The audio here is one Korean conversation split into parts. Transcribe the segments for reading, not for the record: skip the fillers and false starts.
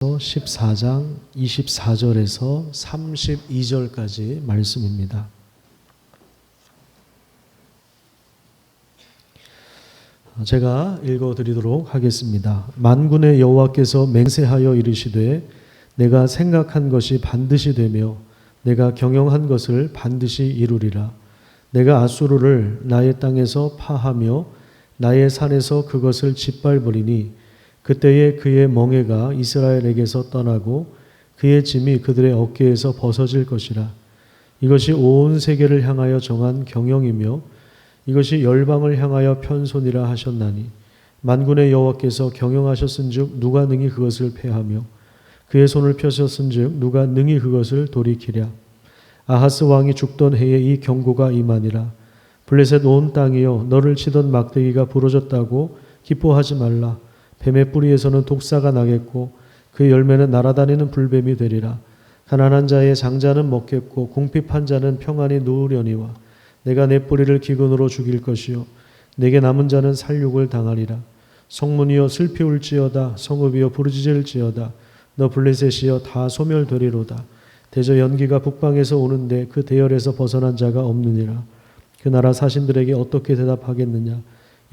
14장 24절에서 32절까지 말씀입니다. 제가 읽어드리도록 하겠습니다. 만군의 여호와께서 맹세하여 이르시되 내가 생각한 것이 반드시 되며 내가 경영한 것을 반드시 이루리라. 내가 아수르를 나의 땅에서 파하며 나의 산에서 그것을 짓밟으리니 그때에 그의 멍에가 이스라엘에게서 떠나고 그의 짐이 그들의 어깨에서 벗어질 것이라. 이것이 온 세계를 향하여 정한 경영이며 이것이 열방을 향하여 편손이라 하셨나니 만군의 여호와께서 경영하셨은즉 누가 능히 그것을 패하며 그의 손을 펴셨은즉 누가 능히 그것을 돌이키랴. 아하스 왕이 죽던 해에 이 경고가 임하니라. 블레셋 온 땅이여 너를 치던 막대기가 부러졌다고 기뻐하지 말라. 뱀의 뿌리에서는 독사가 나겠고 그 열매는 날아다니는 불뱀이 되리라. 가난한 자의 장자는 먹겠고 궁핍한 자는 평안히 누우려니와 내가 내 뿌리를 기근으로 죽일 것이요 내게 남은 자는 살육을 당하리라. 성문이여 슬피 울지어다. 성읍이여 부르짖을지어다. 너 블레셋이여 다 소멸되리로다. 대저 연기가 북방에서 오는데 그 대열에서 벗어난 자가 없느니라. 그 나라 사신들에게 어떻게 대답하겠느냐.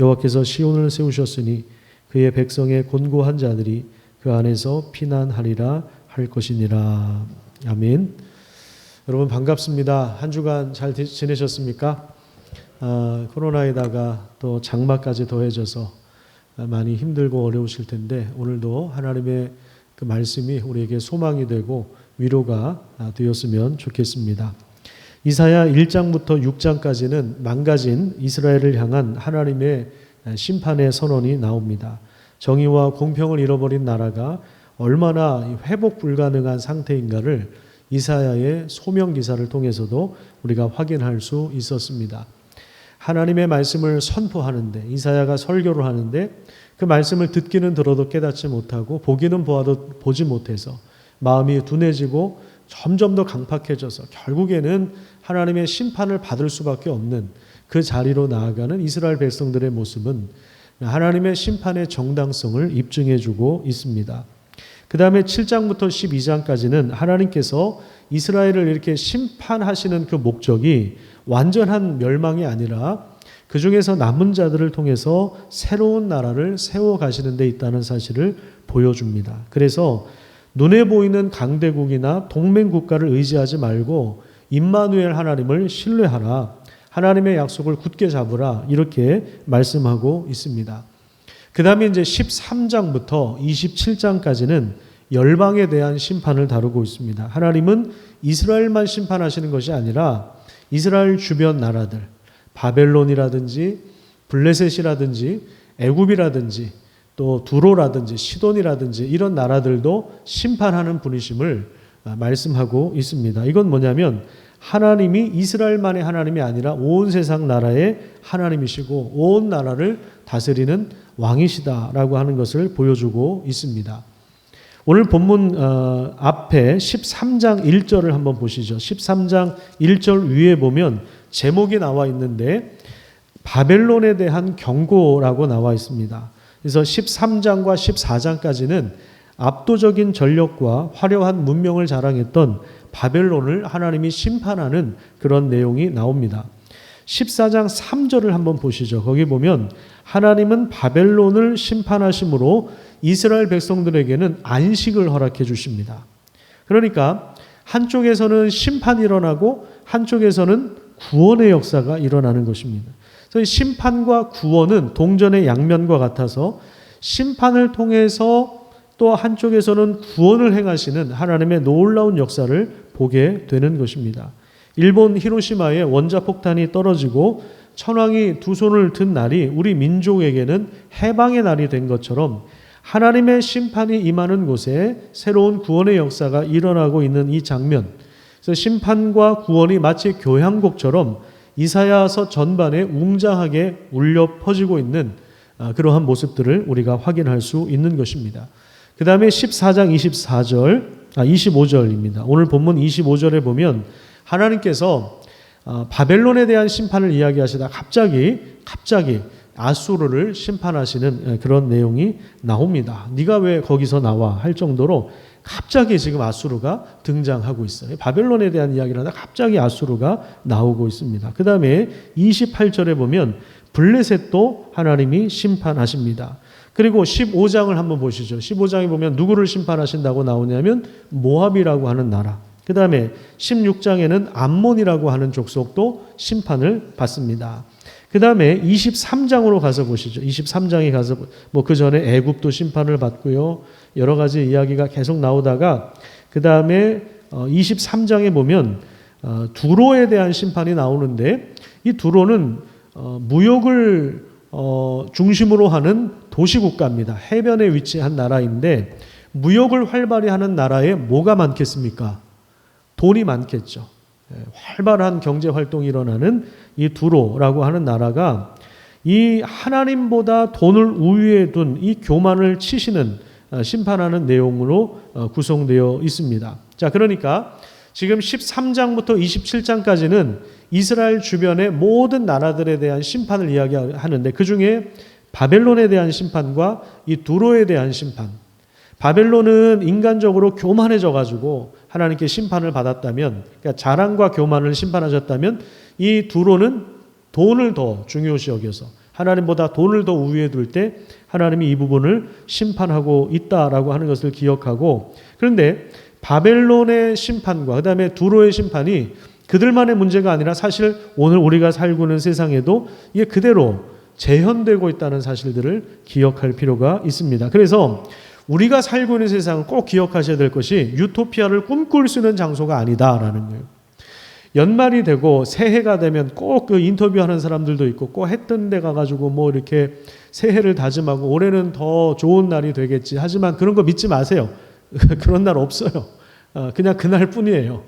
여호와께서 시온을 세우셨으니 그의 백성의 곤고한 자들이 그 안에서 피난하리라 할 것이니라. 아멘. 여러분 반갑습니다. 한 주간 잘 지내셨습니까? 코로나에다가 또 장마까지 더해져서 많이 힘들고 어려우실 텐데 오늘도 하나님의 그 말씀이 우리에게 소망이 되고 위로가 되었으면 좋겠습니다. 이사야 1장부터 6장까지는 망가진 이스라엘을 향한 하나님의 심판의 선언이 나옵니다. 정의와 공평을 잃어버린 나라가 얼마나 회복 불가능한 상태인가를 이사야의 소명 기사를 통해서도 우리가 확인할 수 있었습니다. 하나님의 말씀을 선포하는데 이사야가 설교를 하는데 그 말씀을 듣기는 들어도 깨닫지 못하고 보기는 보아도 보지 못해서 마음이 둔해지고 점점 더 강팍해져서 결국에는 하나님의 심판을 받을 수밖에 없는 그 자리로 나아가는 이스라엘 백성들의 모습은 하나님의 심판의 정당성을 입증해주고 있습니다. 그 다음에 7장부터 12장까지는 하나님께서 이스라엘을 이렇게 심판하시는 그 목적이 완전한 멸망이 아니라 그 중에서 남은 자들을 통해서 새로운 나라를 세워가시는 데 있다는 사실을 보여줍니다. 그래서 눈에 보이는 강대국이나 동맹국가를 의지하지 말고 임마누엘 하나님을 신뢰하라. 하나님의 약속을 굳게 잡으라. 이렇게 말씀하고 있습니다. 그 다음에 이제 13장부터 27장까지는 열방에 대한 심판을 다루고 있습니다. 하나님은 이스라엘만 심판하시는 것이 아니라 이스라엘 주변 나라들, 바벨론이라든지 블레셋이라든지 애굽이라든지 또 두로라든지 시돈이라든지 이런 나라들도 심판하는 분이심을 말씀하고 있습니다. 이건 뭐냐면 하나님이 이스라엘만의 하나님이 아니라 온 세상 나라의 하나님이시고 온 나라를 다스리는 왕이시다라고 하는 것을 보여주고 있습니다. 오늘 본문 앞에 13장 1절을 한번 보시죠. 13장 1절 위에 보면 제목이 나와 있는데 바벨론에 대한 경고라고 나와 있습니다. 그래서 13장과 14장까지는 압도적인 전력과 화려한 문명을 자랑했던 바벨론을 하나님이 심판하는 그런 내용이 나옵니다. 14장 3절을 한번 보시죠. 거기 보면 하나님은 바벨론을 심판하심으로 이스라엘 백성들에게는 안식을 허락해 주십니다. 그러니까 한쪽에서는 심판이 일어나고 한쪽에서는 구원의 역사가 일어나는 것입니다. 그래서 심판과 구원은 동전의 양면과 같아서 심판을 통해서 또 한쪽에서는 구원을 행하시는 하나님의 놀라운 역사를 보게 되는 것입니다. 일본 히로시마에 원자폭탄이 떨어지고 천황이 두 손을 든 날이 우리 민족에게는 해방의 날이 된 것처럼 하나님의 심판이 임하는 곳에 새로운 구원의 역사가 일어나고 있는 이 장면, 그래서 심판과 구원이 마치 교향곡처럼 이사야서 전반에 웅장하게 울려 퍼지고 있는 그러한 모습들을 우리가 확인할 수 있는 것입니다. 그 다음에 14장 25절입니다. 오늘 본문 25절에 보면 하나님께서 바벨론에 대한 심판을 이야기하시다 갑자기 아수르를 심판하시는 그런 내용이 나옵니다. 네가 왜 거기서 나와 할 정도로 갑자기 지금 아수르가 등장하고 있어요. 바벨론에 대한 이야기를 하다 갑자기 아수르가 나오고 있습니다. 그 다음에 28절에 보면 블레셋도 하나님이 심판하십니다. 그리고 15장을 한번 보시죠. 15장에 보면 누구를 심판하신다고 나오냐면 모압이라고 하는 나라. 그 다음에 16장에는 암몬이라고 하는 족속도 심판을 받습니다. 그 다음에 23장으로 가서 보시죠. 23장에 가서 뭐 그 전에 애굽도 심판을 받고요. 여러 가지 이야기가 계속 나오다가 그 다음에 23장에 보면 두로에 대한 심판이 나오는데 이 두로는 무역을 중심으로 하는 도시국가입니다. 해변에 위치한 나라인데 무역을 활발히 하는 나라에 뭐가 많겠습니까? 돈이 많겠죠. 활발한 경제 활동이 일어나는 이 두로라고 하는 나라가 이 하나님보다 돈을 우위에 둔 이 교만을 치시는 심판하는 내용으로 구성되어 있습니다. 자, 그러니까 지금 13장부터 27장까지는 이스라엘 주변의 모든 나라들에 대한 심판을 이야기하는데 그 중에 바벨론에 대한 심판과 이 두로에 대한 심판. 바벨론은 인간적으로 교만해져 가지고 하나님께 심판을 받았다면, 그러니까 자랑과 교만을 심판하셨다면, 이 두로는 돈을 더 중요시 여겨서 하나님보다 돈을 더 우위에 둘 때 하나님이 이 부분을 심판하고 있다라고 하는 것을 기억하고, 그런데 바벨론의 심판과 그 다음에 두로의 심판이 그들만의 문제가 아니라 사실 오늘 우리가 살고 있는 세상에도 이게 그대로 재현되고 있다는 사실들을 기억할 필요가 있습니다. 그래서 우리가 살고 있는 세상은 꼭 기억하셔야 될 것이 유토피아를 꿈꿀 수 있는 장소가 아니다라는 거예요. 연말이 되고 새해가 되면 꼭 그 인터뷰하는 사람들도 있고 꼭 했던 데 가가지고 뭐 이렇게 새해를 다짐하고 올해는 더 좋은 날이 되겠지. 하지만 그런 거 믿지 마세요. 그런 날 없어요. 그냥 그날 뿐이에요.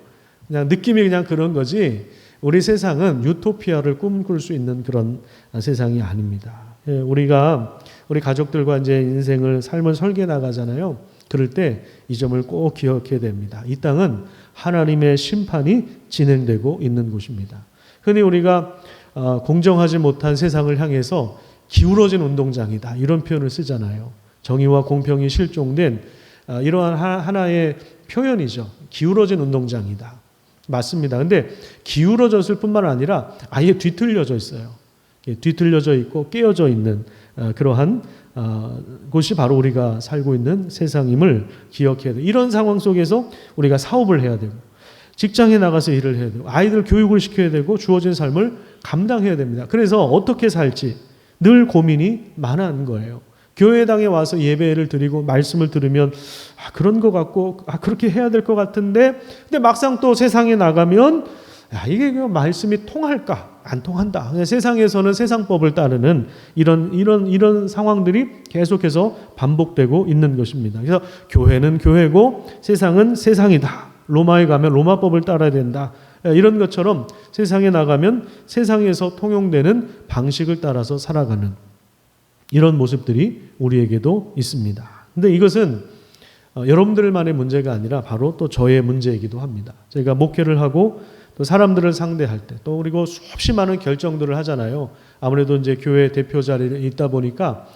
그냥 느낌이 그냥 그런 거지. 우리 세상은 유토피아를 꿈꿀 수 있는 그런 세상이 아닙니다. 우리가 우리 가족들과 이제 인생을 삶을 설계 나가잖아요. 그럴 때 이 점을 꼭 기억해야 됩니다. 이 땅은 하나님의 심판이 진행되고 있는 곳입니다. 흔히 우리가 공정하지 못한 세상을 향해서 기울어진 운동장이다 이런 표현을 쓰잖아요. 정의와 공평이 실종된 이러한 하나의 표현이죠. 기울어진 운동장이다. 맞습니다. 근데 기울어졌을 뿐만 아니라 아예 뒤틀려져 있어요. 뒤틀려져 있고 깨어져 있는 그러한 곳이 바로 우리가 살고 있는 세상임을 기억해야 돼요. 이런 상황 속에서 우리가 사업을 해야 되고 직장에 나가서 일을 해야 되고 아이들 교육을 시켜야 되고 주어진 삶을 감당해야 됩니다. 그래서 어떻게 살지 늘 고민이 많은 거예요. 교회당에 와서 예배를 드리고 말씀을 들으면 그런 것 같고 그렇게 해야 될 것 같은데 근데 막상 또 세상에 나가면 이게 말씀이 통할까? 안 통한다. 세상에서는 세상법을 따르는 이런 상황들이 계속해서 반복되고 있는 것입니다. 그래서 교회는 교회고 세상은 세상이다. 로마에 가면 로마법을 따라야 된다. 이런 것처럼 세상에 나가면 세상에서 통용되는 방식을 따라서 살아가는 이런 모습들이 우리에게도 있습니다. 근데 이것은 여러분들만의 문제가 아니라 바로 또 저의 문제이기도 합니다. 제가 목회를 하고 또 사람들을 상대할 때 또 그리고 수없이 많은 결정들을 하잖아요. 아무래도 이제 교회 대표 자리에 있다 보니까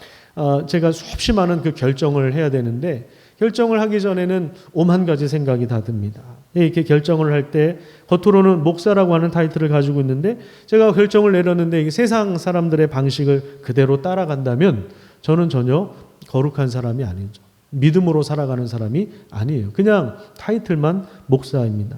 제가 수없이 많은 그 결정을 해야 되는데 결정을 하기 전에는 오만 가지 생각이 다 듭니다. 이렇게 결정을 할 때 겉으로는 목사라고 하는 타이틀을 가지고 있는데 제가 결정을 내렸는데 세상 사람들의 방식을 그대로 따라간다면 저는 전혀 거룩한 사람이 아니죠. 믿음으로 살아가는 사람이 아니에요. 그냥 타이틀만 목사입니다.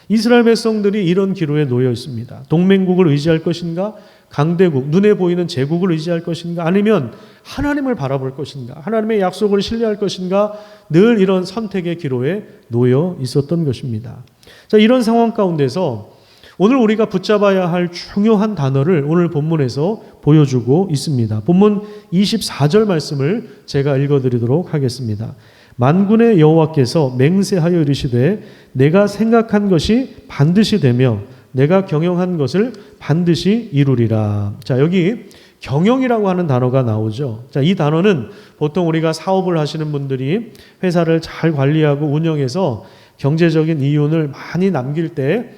이스라엘 백성들이 이런 기로에 놓여 있습니다. 동맹국을 의지할 것인가? 강대국, 눈에 보이는 제국을 의지할 것인가? 아니면 하나님을 바라볼 것인가? 하나님의 약속을 신뢰할 것인가? 늘 이런 선택의 기로에 놓여 있었던 것입니다. 자, 이런 상황 가운데서 오늘 우리가 붙잡아야 할 중요한 단어를 오늘 본문에서 보여주고 있습니다. 본문 24절 말씀을 제가 읽어드리도록 하겠습니다. 만군의 여호와께서 맹세하여 이르시되 내가 생각한 것이 반드시 되며 내가 경영한 것을 반드시 이루리라. 자, 여기 경영이라고 하는 단어가 나오죠. 자, 이 단어는 보통 우리가 사업을 하시는 분들이 회사를 잘 관리하고 운영해서 경제적인 이윤을 많이 남길 때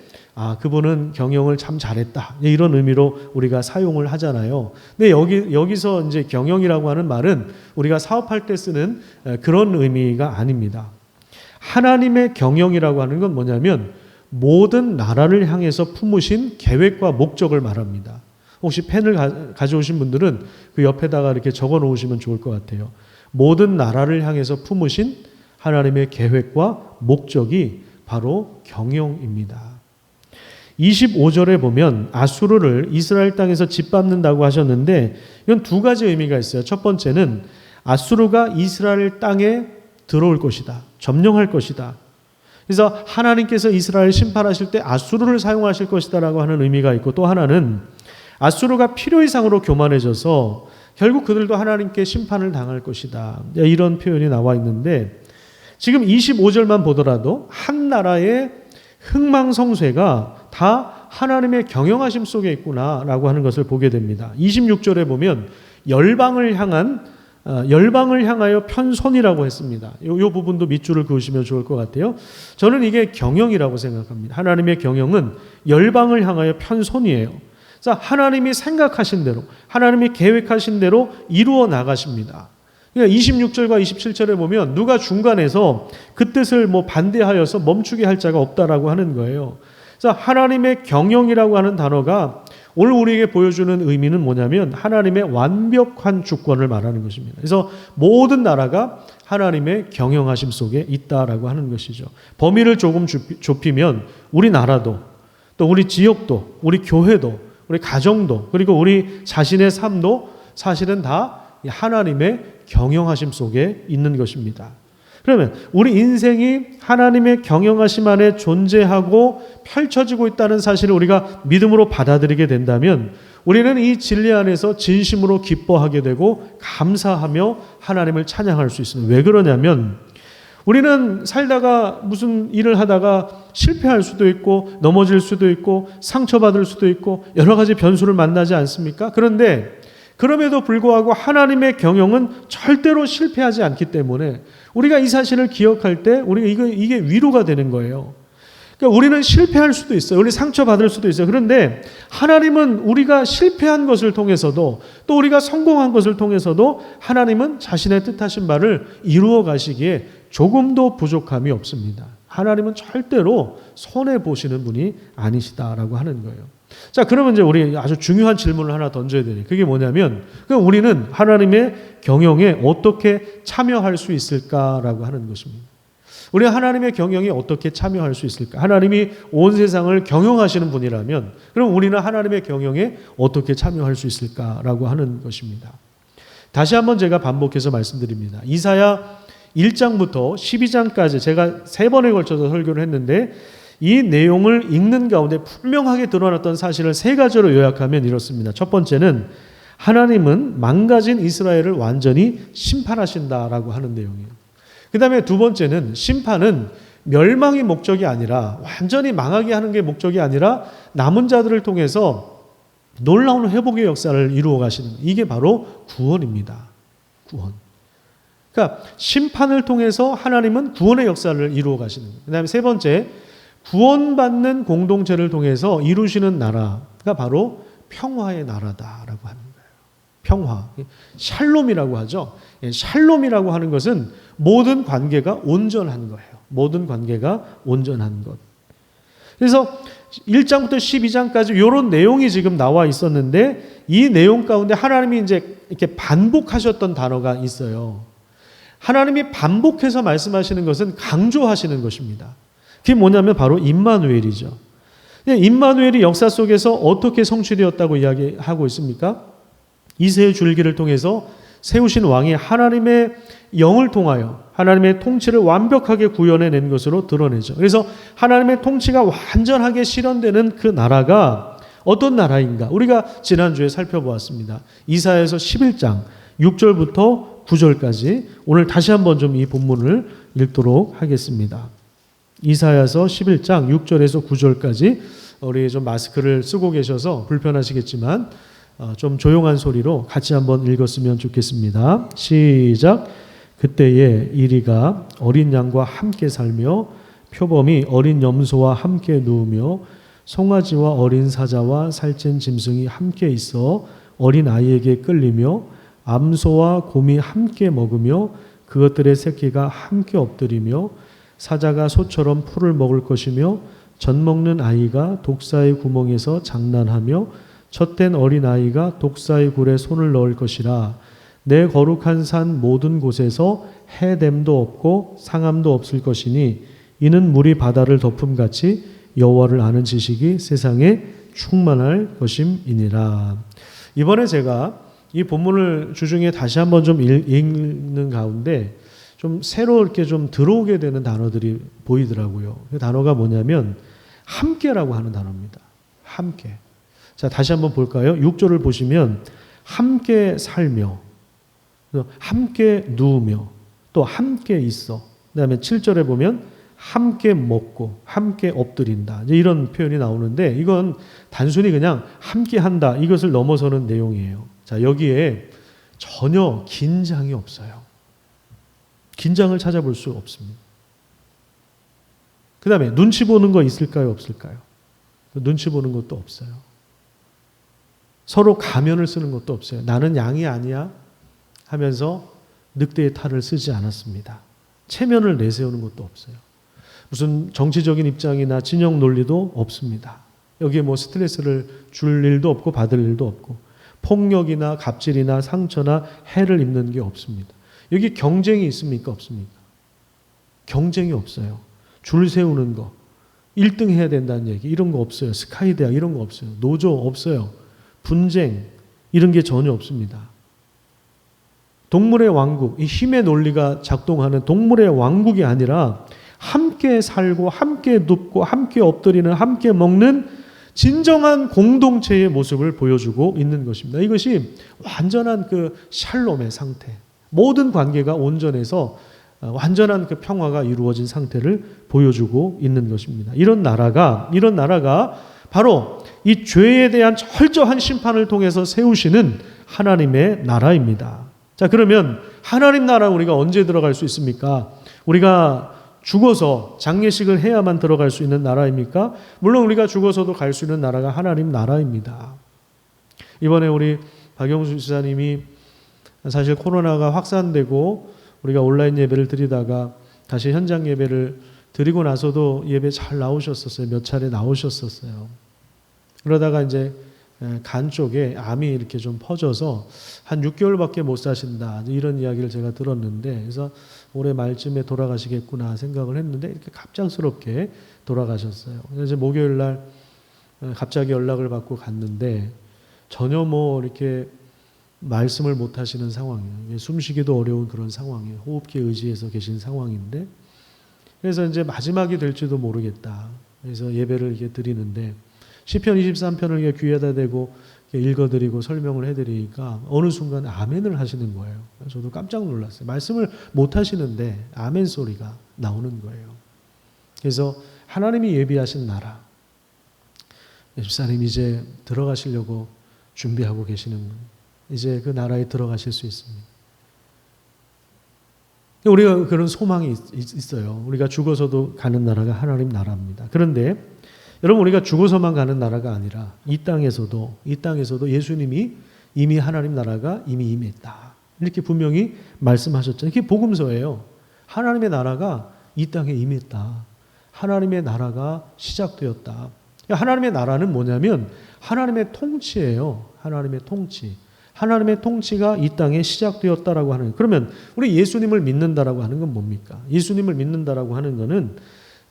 그분은 경영을 참 잘했다. 이런 의미로 우리가 사용을 하잖아요. 근데 여기서 이제 경영이라고 하는 말은 우리가 사업할 때 쓰는 그런 의미가 아닙니다. 하나님의 경영이라고 하는 건 뭐냐면 모든 나라를 향해서 품으신 계획과 목적을 말합니다. 혹시 펜을 가져오신 분들은 그 옆에다가 이렇게 적어 놓으시면 좋을 것 같아요. 모든 나라를 향해서 품으신 하나님의 계획과 목적이 바로 경영입니다. 25절에 보면 아수르를 이스라엘 땅에서 짓밟는다고 하셨는데 이건 두 가지 의미가 있어요. 첫 번째는 아수르가 이스라엘 땅에 들어올 것이다. 점령할 것이다. 그래서 하나님께서 이스라엘을 심판하실 때 아수르를 사용하실 것이다라고 하는 의미가 있고, 또 하나는 아수르가 필요 이상으로 교만해져서 결국 그들도 하나님께 심판을 당할 것이다. 이런 표현이 나와 있는데 지금 25절만 보더라도 한 나라의 흥망성쇠가 다 하나님의 경영하심 속에 있구나라고 하는 것을 보게 됩니다. 26절에 보면 열방을 향하여 편손이라고 했습니다. 이 부분도 밑줄을 그으시면 좋을 것 같아요. 저는 이게 경영이라고 생각합니다. 하나님의 경영은 열방을 향하여 편손이에요. 그래서 하나님이 생각하신 대로, 하나님이 계획하신 대로 이루어 나가십니다. 그러니까 26절과 27절에 보면 누가 중간에서 그 뜻을 반대하여서 멈추게 할 자가 없다라고 하는 거예요. 그래서 하나님의 경영이라고 하는 단어가 오늘 우리에게 보여주는 의미는 뭐냐면 하나님의 완벽한 주권을 말하는 것입니다. 그래서 모든 나라가 하나님의 경영하심 속에 있다라고 하는 것이죠. 범위를 조금 좁히면 우리 나라도, 또 우리 지역도, 우리 교회도, 우리 가정도, 그리고 우리 자신의 삶도 사실은 다 하나님의 경영하심 속에 있는 것입니다. 그러면 우리 인생이 하나님의 경영하심 안에 존재하고 펼쳐지고 있다는 사실을 우리가 믿음으로 받아들이게 된다면 우리는 이 진리 안에서 진심으로 기뻐하게 되고 감사하며 하나님을 찬양할 수 있습니다. 왜 그러냐면 우리는 살다가 무슨 일을 하다가 실패할 수도 있고 넘어질 수도 있고 상처받을 수도 있고 여러 가지 변수를 만나지 않습니까? 그런데 그럼에도 불구하고 하나님의 경영은 절대로 실패하지 않기 때문에 우리가 이 사실을 기억할 때 우리가 이게 위로가 되는 거예요. 그러니까 우리는 실패할 수도 있어요. 우리 상처받을 수도 있어요. 그런데 하나님은 우리가 실패한 것을 통해서도 또 우리가 성공한 것을 통해서도 하나님은 자신의 뜻하신 바를 이루어 가시기에 조금도 부족함이 없습니다. 하나님은 절대로 손해보시는 분이 아니시다라고 하는 거예요. 자, 그러면 이제 우리 아주 중요한 질문을 하나 던져야 되는 그게 뭐냐면 그럼 우리는 하나님의 경영에 어떻게 참여할 수 있을까라고 하는 것입니다. 우리가 하나님의 경영에 어떻게 참여할 수 있을까? 하나님이 온 세상을 경영하시는 분이라면 그럼 우리는 하나님의 경영에 어떻게 참여할 수 있을까라고 하는 것입니다. 다시 한번 제가 반복해서 말씀드립니다. 이사야 1장부터 12장까지 제가 3번에 걸쳐서 설교를 했는데 이 내용을 읽는 가운데 분명하게 드러났던 사실을 3가지로 요약하면 이렇습니다. 첫 번째는 하나님은 망가진 이스라엘을 완전히 심판하신다라고 하는 내용이에요. 그 다음에 두 번째는 심판은 멸망이 목적이 아니라 완전히 망하게 하는 게 목적이 아니라 남은 자들을 통해서 놀라운 회복의 역사를 이루어 가시는 이게 바로 구원입니다. 구원. 그러니까 심판을 통해서 하나님은 구원의 역사를 이루어 가시는 거예요. 그 다음에 세 번째 구원받는 공동체를 통해서 이루시는 나라가 바로 평화의 나라다라고 하는 거예요. 평화. 샬롬이라고 하죠. 샬롬이라고 하는 것은 모든 관계가 온전한 거예요. 모든 관계가 온전한 것. 그래서 1장부터 12장까지 이런 내용이 지금 나와 있었는데 이 내용 가운데 하나님이 이제 이렇게 반복하셨던 단어가 있어요. 하나님이 반복해서 말씀하시는 것은 강조하시는 것입니다. 그게 뭐냐면 바로 임마누엘이죠. 임마누엘이 역사 속에서 어떻게 성취되었다고 이야기하고 있습니까? 이새의 줄기를 통해서 세우신 왕이 하나님의 영을 통하여 하나님의 통치를 완벽하게 구현해낸 것으로 드러내죠. 그래서 하나님의 통치가 완전하게 실현되는 그 나라가 어떤 나라인가? 우리가 지난주에 살펴보았습니다. 이사야서 11장 6절부터 9절까지 오늘 다시 한번 좀 이 본문을 읽도록 하겠습니다. 이사야서 11장 6절에서 9절까지 우리 좀 마스크를 쓰고 계셔서 불편하시겠지만 좀 조용한 소리로 같이 한번 읽었으면 좋겠습니다. 시작. 그때에 이리가 어린 양과 함께 살며 표범이 어린 염소와 함께 누우며 송아지와 어린 사자와 살찐 짐승이 함께 있어 어린 아이에게 끌리며 암소와 곰이 함께 먹으며 그것들의 새끼가 함께 엎드리며 사자가 소처럼 풀을 먹을 것이며 젖 먹는 아이가 독사의 구멍에서 장난하며 젖된 어린 아이가 독사의 굴에 손을 넣을 것이라. 내 거룩한 산 모든 곳에서 해됨도 없고 상함도 없을 것이니 이는 물이 바다를 덮음같이 여호와를 아는 지식이 세상에 충만할 것임이니라. 이번에 제가 이 본문을 주중에 다시 한번 좀 읽는 가운데 좀 새로 이렇게 좀 들어오게 되는 단어들이 보이더라고요. 그 단어가 뭐냐면 함께라고 하는 단어입니다. 함께. 자, 다시 한번 볼까요? 6절을 보시면 함께 살며, 함께 누우며, 또 함께 있어. 그다음에 7절에 보면 함께 먹고 함께 엎드린다. 이런 표현이 나오는데 이건 단순히 그냥 함께 한다. 이것을 넘어서는 내용이에요. 자, 여기에 전혀 긴장이 없어요. 긴장을 찾아볼 수 없습니다. 그 다음에 눈치 보는 거 있을까요? 없을까요? 눈치 보는 것도 없어요. 서로 가면을 쓰는 것도 없어요. 나는 양이 아니야 하면서 늑대의 탈을 쓰지 않았습니다. 체면을 내세우는 것도 없어요. 무슨 정치적인 입장이나 진영 논리도 없습니다. 여기에 뭐 스트레스를 줄 일도 없고 받을 일도 없고 폭력이나 갑질이나 상처나 해를 입는 게 없습니다. 여기 경쟁이 있습니까? 없습니까? 경쟁이 없어요. 줄 세우는 거, 1등 해야 된다는 얘기 이런 거 없어요. 스카이대학 이런 거 없어요. 노조 없어요. 분쟁 이런 게 전혀 없습니다. 동물의 왕국, 이 힘의 논리가 작동하는 동물의 왕국이 아니라 함께 살고 함께 눕고 함께 엎드리는 함께 먹는 진정한 공동체의 모습을 보여주고 있는 것입니다. 이것이 완전한 그 샬롬의 상태, 모든 관계가 온전해서 완전한 그 평화가 이루어진 상태를 보여주고 있는 것입니다. 이런 나라가 바로 이 죄에 대한 철저한 심판을 통해서 세우시는 하나님의 나라입니다. 자, 그러면 하나님 나라 우리가 언제 들어갈 수 있습니까? 우리가 죽어서 장례식을 해야만 들어갈 수 있는 나라입니까? 물론 우리가 죽어서도 갈 수 있는 나라가 하나님 나라입니다. 이번에 우리 박영수 지사님이 사실 코로나가 확산되고 우리가 온라인 예배를 드리다가 다시 현장 예배를 드리고 나서도 예배 잘 나오셨었어요. 몇 차례 나오셨었어요. 그러다가 이제 간 쪽에 암이 이렇게 좀 퍼져서 한 6개월밖에 못 사신다. 이런 이야기를 제가 들었는데, 그래서 올해 말쯤에 돌아가시겠구나 생각을 했는데 이렇게 갑작스럽게 돌아가셨어요. 그래서 이제 목요일 날 갑자기 연락을 받고 갔는데 전혀 뭐 이렇게 말씀을 못 하시는 상황이에요. 숨쉬기도 어려운 그런 상황이에요. 호흡기에 의지해서 계신 상황인데, 그래서 이제 마지막이 될지도 모르겠다. 그래서 예배를 이렇게 드리는데 시편 23편을 이렇게 귀에다 대고 읽어드리고 설명을 해드리니까 어느 순간 아멘을 하시는 거예요. 저도 깜짝 놀랐어요. 말씀을 못 하시는데 아멘 소리가 나오는 거예요. 그래서 하나님이 예비하신 나라, 집사님 이제 들어가시려고 준비하고 계시는 거예요. 이제 그 나라에 들어가실 수 있습니다. 우리가 그런 소망이 있어요. 우리가 죽어서도 가는 나라가 하나님 나라입니다. 그런데 여러분, 우리가 죽어서만 가는 나라가 아니라 이 땅에서도 예수님이 이미 하나님 나라가 이미 임했다. 이렇게 분명히 말씀하셨잖아요. 이게 복음서예요. 하나님의 나라가 이 땅에 임했다. 하나님의 나라가 시작되었다. 하나님의 나라는 뭐냐면 하나님의 통치예요. 하나님의 통치. 하나님의 통치가 이 땅에 시작되었다라고 하는. 그러면 우리 예수님을 믿는다라고 하는 건 뭡니까? 예수님을 믿는다라고 하는 거는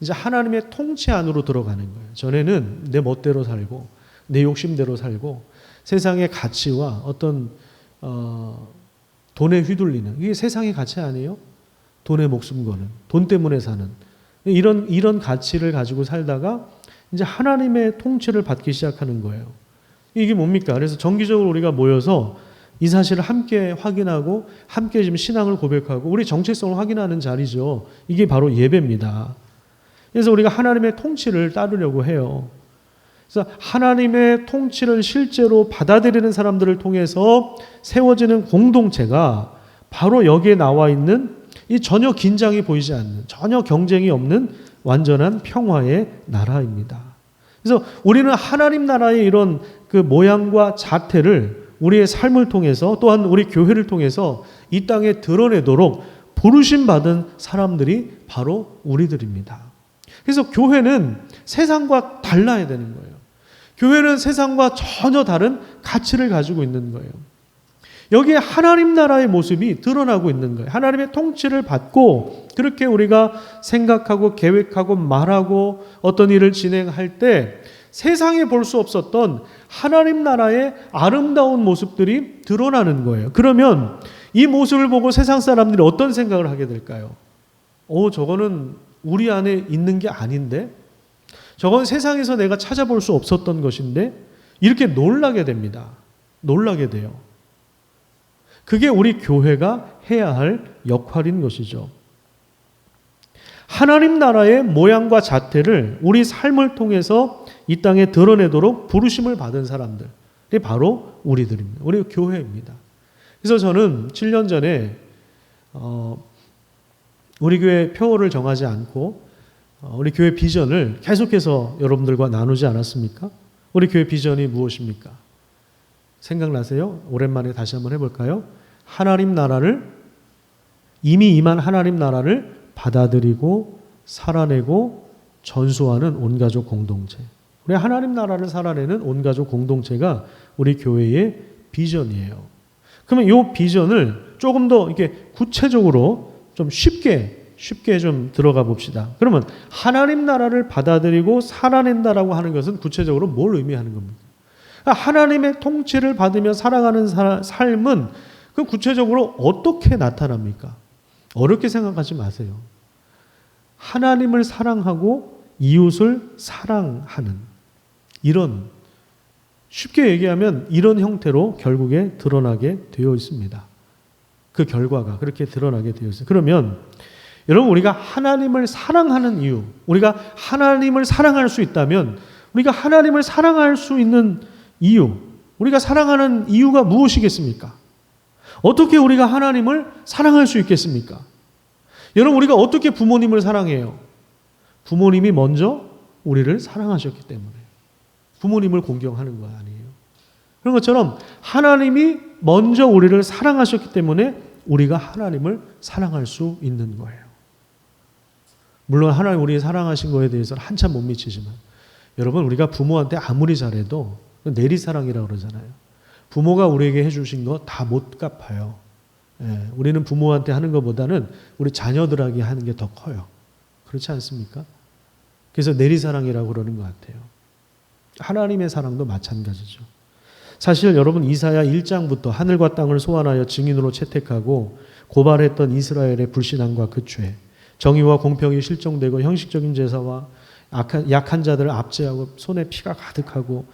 이제 하나님의 통치 안으로 들어가는 거예요. 전에는 내 멋대로 살고 내 욕심대로 살고 세상의 가치와 어떤 돈에 휘둘리는, 이게 세상의 가치 아니에요? 돈에 목숨 거는, 돈 때문에 사는 이런 가치를 가지고 살다가 이제 하나님의 통치를 받기 시작하는 거예요. 이게 뭡니까? 그래서 정기적으로 우리가 모여서 이 사실을 함께 확인하고 함께 지금 신앙을 고백하고 우리 정체성을 확인하는 자리죠. 이게 바로 예배입니다. 그래서 우리가 하나님의 통치를 따르려고 해요. 그래서 하나님의 통치를 실제로 받아들이는 사람들을 통해서 세워지는 공동체가 바로 여기에 나와 있는 이 전혀 긴장이 보이지 않는, 전혀 경쟁이 없는 완전한 평화의 나라입니다. 그래서 우리는 하나님 나라의 이런 그 모양과 자태를 우리의 삶을 통해서 또한 우리 교회를 통해서 이 땅에 드러내도록 부르심 받은 사람들이 바로 우리들입니다. 그래서 교회는 세상과 달라야 되는 거예요. 교회는 세상과 전혀 다른 가치를 가지고 있는 거예요. 여기에 하나님 나라의 모습이 드러나고 있는 거예요. 하나님의 통치를 받고 그렇게 우리가 생각하고 계획하고 말하고 어떤 일을 진행할 때 세상에 볼 수 없었던 하나님 나라의 아름다운 모습들이 드러나는 거예요. 그러면 이 모습을 보고 세상 사람들이 어떤 생각을 하게 될까요? 저거는 우리 안에 있는 게 아닌데? 저건 세상에서 내가 찾아볼 수 없었던 것인데? 이렇게 놀라게 됩니다. 놀라게 돼요. 그게 우리 교회가 해야 할 역할인 것이죠. 하나님 나라의 모양과 자태를 우리 삶을 통해서 이 땅에 드러내도록 부르심을 받은 사람들이 바로 우리들입니다. 우리 교회입니다. 그래서 저는 7년 전에 우리 교회 표어를 정하지 않고 우리 교회 비전을 계속해서 여러분들과 나누지 않았습니까? 우리 교회 비전이 무엇입니까? 생각나세요? 오랜만에 다시 한번 해볼까요? 하나님 나라를, 이미 임한 하나님 나라를 받아들이고 살아내고 전수하는 온가족 공동체. 우리 하나님 나라를 살아내는 온가족 공동체가 우리 교회의 비전이에요. 그러면 이 비전을 조금 더 이렇게 구체적으로 좀 쉽게 좀 들어가 봅시다. 그러면 하나님 나라를 받아들이고 살아낸다라고 하는 것은 구체적으로 뭘 의미하는 겁니까? 하나님의 통치를 받으며 살아가는 삶은 그 구체적으로 어떻게 나타납니까? 어렵게 생각하지 마세요. 하나님을 사랑하고 이웃을 사랑하는 이런, 쉽게 얘기하면 이런 형태로 결국에 드러나게 되어 있습니다. 그 결과가 그렇게 드러나게 되어 있어요. 그러면 여러분, 우리가 하나님을 사랑하는 이유, 우리가 하나님을 사랑할 수 있다면 우리가 하나님을 사랑할 수 있는 이유, 우리가 사랑하는 이유가 무엇이겠습니까? 어떻게 우리가 하나님을 사랑할 수 있겠습니까? 여러분, 우리가 어떻게 부모님을 사랑해요? 부모님이 먼저 우리를 사랑하셨기 때문에 부모님을 공경하는 거 아니에요. 그런 것처럼 하나님이 먼저 우리를 사랑하셨기 때문에 우리가 하나님을 사랑할 수 있는 거예요. 물론 하나님 우리 사랑하신 거에 대해서는 한참 못 미치지만 여러분, 우리가 부모한테 아무리 잘해도 내리사랑이라고 그러잖아요. 부모가 우리에게 해주신 거 다 못 갚아요. 우리는 부모한테 하는 것보다는 우리 자녀들에게 하는 게 더 커요. 그렇지 않습니까? 그래서 내리사랑이라고 그러는 것 같아요. 하나님의 사랑도 마찬가지죠. 사실 여러분, 이사야 1장부터 하늘과 땅을 소환하여 증인으로 채택하고 고발했던 이스라엘의 불신앙과 그 죄, 정의와 공평이 실종되고 형식적인 제사와 약한 자들을 압제하고 손에 피가 가득하고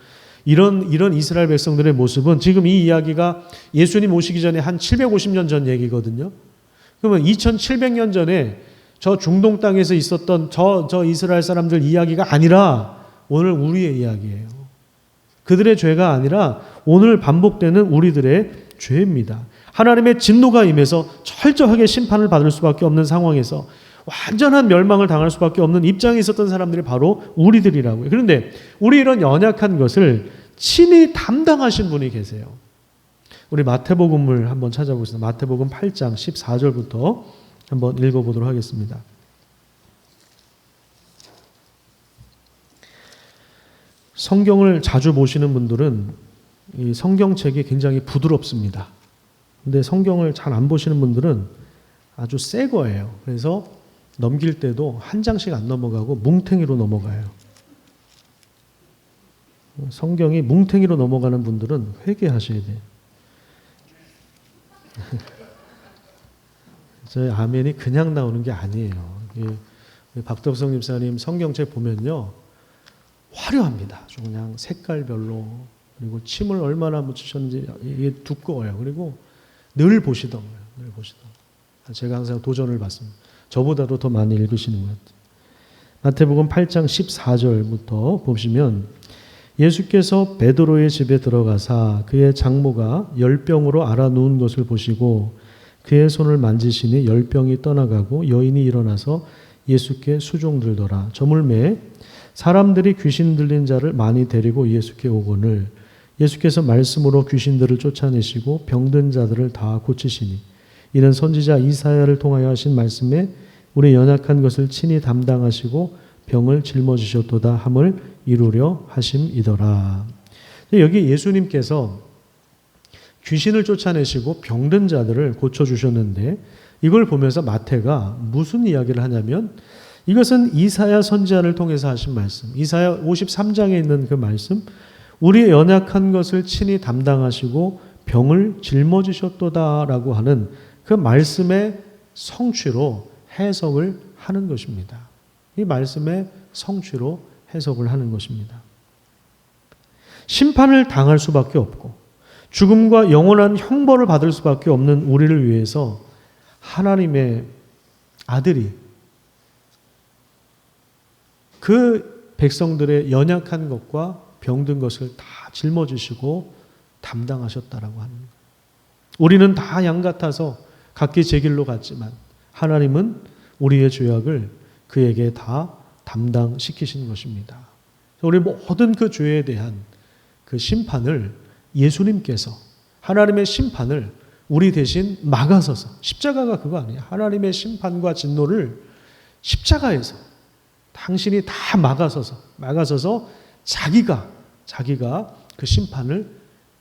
이런 이스라엘 백성들의 모습은 지금 이 이야기가 예수님 오시기 전에 한 750년 전 얘기거든요. 그러면 2700년 전에 저 중동 땅에서 있었던 저 이스라엘 사람들 이야기가 아니라 오늘 우리의 이야기예요. 그들의 죄가 아니라 오늘 반복되는 우리들의 죄입니다. 하나님의 진노가 임해서 철저하게 심판을 받을 수밖에 없는 상황에서 완전한 멸망을 당할 수밖에 없는 입장에 있었던 사람들이 바로 우리들이라고요. 그런데 우리 이런 연약한 것을 친히 담당하신 분이 계세요. 우리 마태복음을 한번 찾아보겠습니다. 마태복음 8장 14절부터 한번 읽어보도록 하겠습니다. 성경을 자주 보시는 분들은 이 성경책이 굉장히 부드럽습니다. 근데 성경을 잘 안 보시는 분들은 아주 새 거예요. 그래서 넘길 때도 한 장씩 안 넘어가고 뭉탱이로 넘어가요. 성경이 뭉탱이로 넘어가는 분들은 회개하셔야 돼요. 저희 아멘이 그냥 나오는 게 아니에요. 박덕성 집사님 성경책 보면요, 화려합니다. 아주 그냥 색깔별로, 그리고 침을 얼마나 묻히셨는지 이게 두꺼워요. 그리고 늘 보시더라고요. 늘 보시더라고요. 제가 항상 도전을 받습니다. 저보다도 더 많이 읽으시는 것 같아요. 마태복음 8장 14절부터 보시면 예수께서 베드로의 집에 들어가사 그의 장모가 열병으로 앓아 누운 것을 보시고 그의 손을 만지시니 열병이 떠나가고 여인이 일어나서 예수께 수종들더라. 저물매 사람들이 귀신 들린 자를 많이 데리고 예수께 오거늘 예수께서 말씀으로 귀신들을 쫓아내시고 병든 자들을 다 고치시니 이는 선지자 이사야를 통하여 하신 말씀에 우리 연약한 것을 친히 담당하시고 병을 짊어지셨도다 함을 이루려 하심이더라. 여기 예수님께서 귀신을 쫓아내시고 병든 자들을 고쳐주셨는데 이걸 보면서 마태가 무슨 이야기를 하냐면 이것은 이사야 선지자를 통해서 하신 말씀, 이사야 53장에 있는 그 말씀, 우리의 연약한 것을 친히 담당하시고 병을 짊어지셨도다라고 하는 그 말씀의 성취로 해석을 하는 것입니다. 이 말씀의 성취로 해석을 하는 것입니다. 심판을 당할 수밖에 없고 죽음과 영원한 형벌을 받을 수밖에 없는 우리를 위해서 하나님의 아들이 그 백성들의 연약한 것과 병든 것을 다 짊어지시고 담당하셨다라고 하는 거예요. 우리는 다 양 같아서 각기 제 길로 갔지만 하나님은 우리의 죄악을 그에게 다 담당시키신 것입니다. 우리 모든 그 죄에 대한 그 심판을 예수님께서 하나님의 심판을 우리 대신 막아서서 십자가가 그거 아니에요. 하나님의 심판과 진노를 십자가에서 당신이 다 막아서서 자기가 그 심판을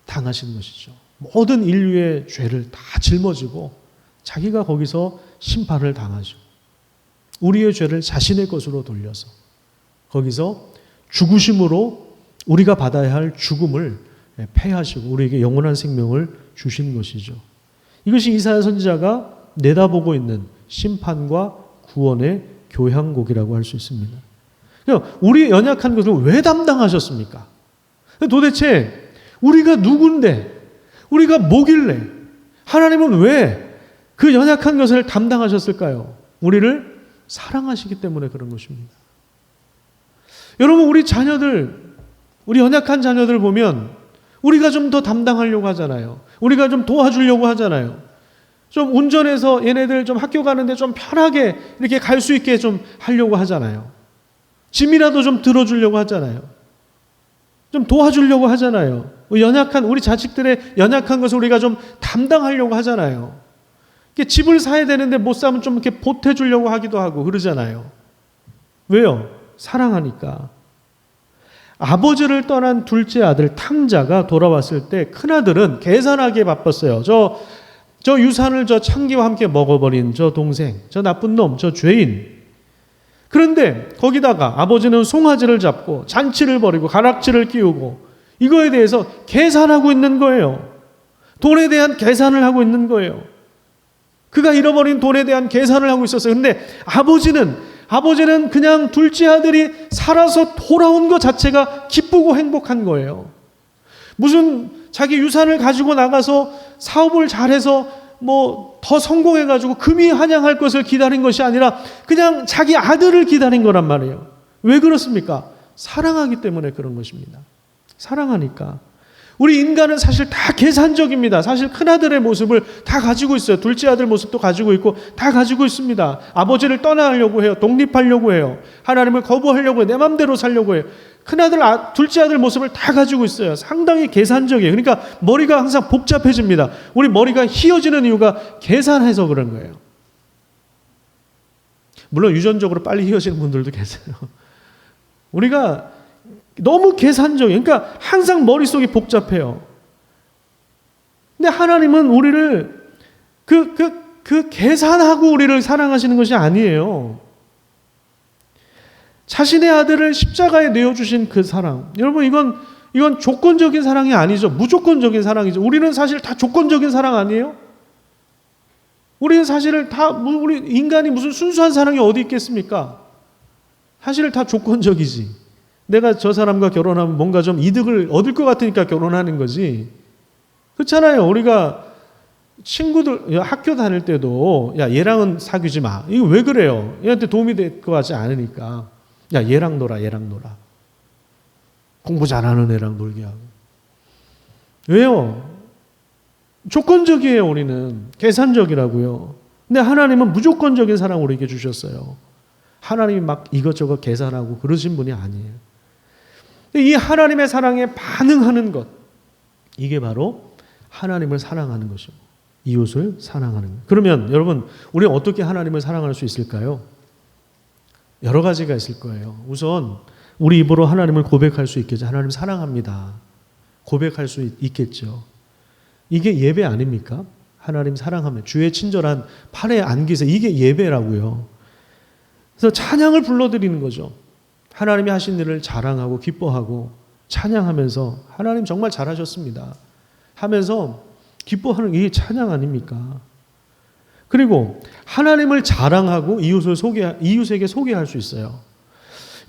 당하신 것이죠. 모든 인류의 죄를 다 짊어지고 자기가 거기서 심판을 당하죠. 우리의 죄를 자신의 것으로 돌려서 거기서 죽으심으로 우리가 받아야 할 죽음을 패하시고 우리에게 영원한 생명을 주신 것이죠. 이것이 이사야 선지자가 내다보고 있는 심판과 구원의 교향곡이라고 할 수 있습니다. 우리의 연약한 것을 왜 담당하셨습니까? 도대체 우리가 누군데, 우리가 뭐길래 하나님은 왜 그 연약한 것을 담당하셨을까요? 우리를 사랑하시기 때문에 그런 것입니다. 여러분, 우리 자녀들, 우리 연약한 자녀들 보면 우리가 좀 더 담당하려고 하잖아요. 우리가 좀 도와주려고 하잖아요. 좀 운전해서 얘네들 좀 학교 가는데 좀 편하게 이렇게 갈 수 있게 좀 하려고 하잖아요. 짐이라도 좀 들어주려고 하잖아요. 좀 도와주려고 하잖아요. 우리 자식들의 연약한 것을 우리가 좀 담당하려고 하잖아요. 집을 사야 되는데 못 사면 좀 이렇게 보태주려고 하기도 하고 그러잖아요. 왜요? 사랑하니까. 아버지를 떠난 둘째 아들 탕자가 돌아왔을 때 큰아들은 계산하기에 바빴어요. 저 유산을 저 창기와 함께 먹어버린 저 동생, 저 나쁜 놈, 저 죄인. 그런데 거기다가 아버지는 송아지를 잡고 잔치를 벌이고 가락지를 끼우고 이거에 대해서 계산하고 있는 거예요. 돈에 대한 계산을 하고 있는 거예요. 그가 잃어버린 돈에 대한 계산을 하고 있었어요. 그런데 아버지는 그냥 둘째 아들이 살아서 돌아온 것 자체가 기쁘고 행복한 거예요. 무슨 자기 유산을 가지고 나가서 사업을 잘해서 더 성공해가지고 금이 환영할 것을 기다린 것이 아니라 그냥 자기 아들을 기다린 거란 말이에요. 왜 그렇습니까? 사랑하기 때문에 그런 것입니다. 사랑하니까. 우리 인간은 사실 다 계산적입니다. 사실 큰아들의 모습을 다 가지고 있어요. 둘째 아들 모습도 가지고 있고 다 가지고 있습니다. 아버지를 떠나려고 해요. 독립하려고 해요. 하나님을 거부하려고 해요. 내 맘대로 살려고 해요. 큰아들, 둘째 아들 모습을 다 가지고 있어요. 상당히 계산적이에요. 그러니까 머리가 항상 복잡해집니다. 우리 머리가 휘어지는 이유가 계산해서 그런 거예요. 물론 유전적으로 빨리 휘어지는 분들도 계세요. 우리가 너무 계산적이에요. 그러니까 항상 머릿속이 복잡해요. 근데 하나님은 우리를 그 계산하고 우리를 사랑하시는 것이 아니에요. 자신의 아들을 십자가에 내어주신 그 사랑. 여러분, 이건 조건적인 사랑이 아니죠. 무조건적인 사랑이죠. 우리는 사실 다 조건적인 사랑 아니에요? 우리는 사실을 우리 인간이 무슨 순수한 사랑이 어디 있겠습니까? 사실 다 조건적이지. 내가 저 사람과 결혼하면 뭔가 좀 이득을 얻을 것 같으니까 결혼하는 거지. 그렇잖아요. 우리가 친구들 학교 다닐 때도 야, 얘랑은 사귀지 마. 이거 왜 그래요? 얘한테 도움이 될 것 같지 않으니까. 야, 얘랑 놀아. 공부 잘하는 애랑 놀게 하고. 왜요? 조건적이에요. 우리는 계산적이라고요. 근데 하나님은 무조건적인 사랑 우리에게 주셨어요. 하나님이 막 이것저것 계산하고 그러신 분이 아니에요. 이 하나님의 사랑에 반응하는 것, 이게 바로 하나님을 사랑하는 것이고 이웃을 사랑하는 것. 그러면 여러분, 우리는 어떻게 하나님을 사랑할 수 있을까요? 여러 가지가 있을 거예요. 우선 우리 입으로 하나님을 고백할 수 있겠죠. 하나님 사랑합니다. 고백할 수 있겠죠. 이게 예배 아닙니까? 하나님 사랑하면 주의 친절한 팔에 안기세, 이게 예배라고요. 그래서 찬양을 불러드리는 거죠. 하나님이 하신 일을 자랑하고 기뻐하고 찬양하면서 하나님 정말 잘하셨습니다 하면서 기뻐하는 게 찬양 아닙니까? 그리고 하나님을 자랑하고 이웃에게 소개할 수 있어요.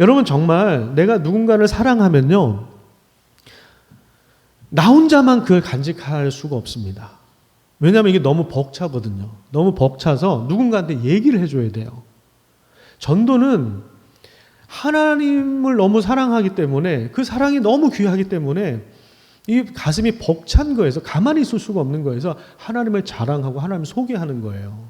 여러분, 정말 내가 누군가를 사랑하면요, 나 혼자만 그걸 간직할 수가 없습니다. 왜냐하면 이게 너무 벅차거든요. 너무 벅차서 누군가한테 얘기를 해줘야 돼요. 전도는 하나님을 너무 사랑하기 때문에, 그 사랑이 너무 귀하기 때문에 이 가슴이 벅찬 거에서 가만히 있을 수가 없는 거에서 하나님을 자랑하고 하나님을 소개하는 거예요.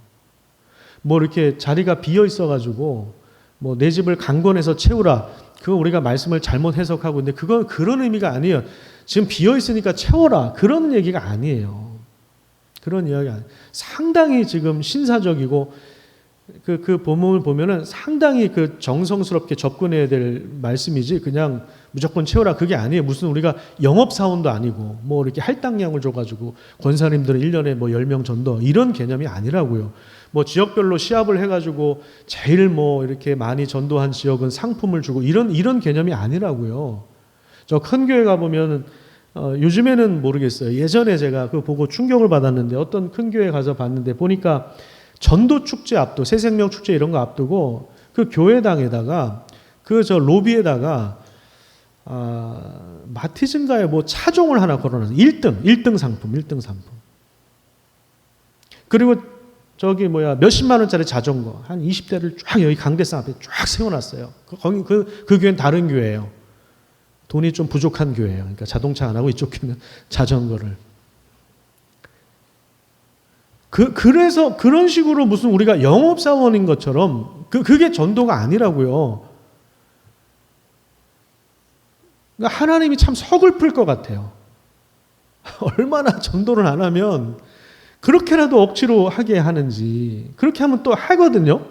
뭐 이렇게 자리가 비어 있어가지고 뭐 내 집을 강권해서 채우라, 그거 우리가 말씀을 잘못 해석하고 있는데 그건 그런 의미가 아니에요. 지금 비어 있으니까 채워라, 그런 얘기가 아니에요. 그런 이야기 아니에요. 상당히 지금 신사적이고 그 본문을 보면은 상당히 그 정성스럽게 접근해야 될 말씀이지 그냥 무조건 채워라 그게 아니에요. 무슨 우리가 영업사원도 아니고 뭐 이렇게 할당량을 줘가지고 권사님들은 1년에 뭐 10명 전도 이런 개념이 아니라고요. 뭐 지역별로 시합을 해가지고 제일 뭐 이렇게 많이 전도한 지역은 상품을 주고 이런 개념이 아니라고요. 저 큰 교회 가보면 요즘에는 모르겠어요. 예전에 제가 그거 보고 충격을 받았는데 어떤 큰 교회 가서 봤는데 보니까 전도 축제 앞두고 새생명 축제 이런 거 앞두고 그 교회당에다가 그 저 로비에다가 마티즌가에 뭐 차종을 하나 걸어놨어요. 1등 상품. 그리고 저기 몇십만 원짜리 자전거 한 20대를 쫙 여기 강대상 앞에 쫙 세워놨어요. 그 교회는 다른 교회예요. 돈이 좀 부족한 교회예요. 그러니까 자동차 안 하고 이쪽 교회는 자전거를. 그래서 그런 식으로 무슨 우리가 영업사원인 것처럼 그게 전도가 아니라고요. 그러니까 하나님이 참 서글플 것 같아요. 얼마나 전도를 안 하면 그렇게라도 억지로 하게 하는지. 그렇게 하면 또 하거든요.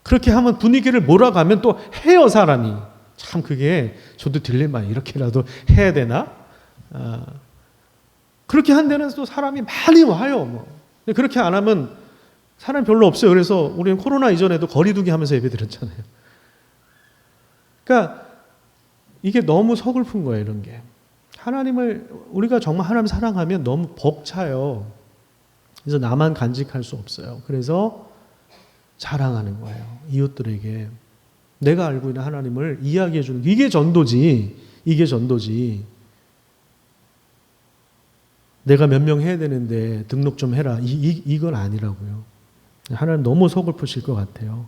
그렇게 하면 분위기를 몰아가면 또 해요, 사람이. 참 그게 저도 딜레마, 이렇게라도 해야 되나? 그렇게 한 데는 또 사람이 많이 와요. 뭐. 그렇게 안 하면 사람이 별로 없어요. 그래서 우리는 코로나 이전에도 거리 두기 하면서 예배 드렸잖아요. 그러니까 이게 너무 서글픈 거예요, 이런 게. 우리가 정말 하나님 사랑하면 너무 벅차요. 그래서 나만 간직할 수 없어요. 그래서 자랑하는 거예요. 이웃들에게. 내가 알고 있는 하나님을 이야기해 주는 이게 전도지. 내가 몇 명 해야 되는데 등록 좀 해라. 이건 아니라고요. 하나님 너무 서글프실 것 같아요.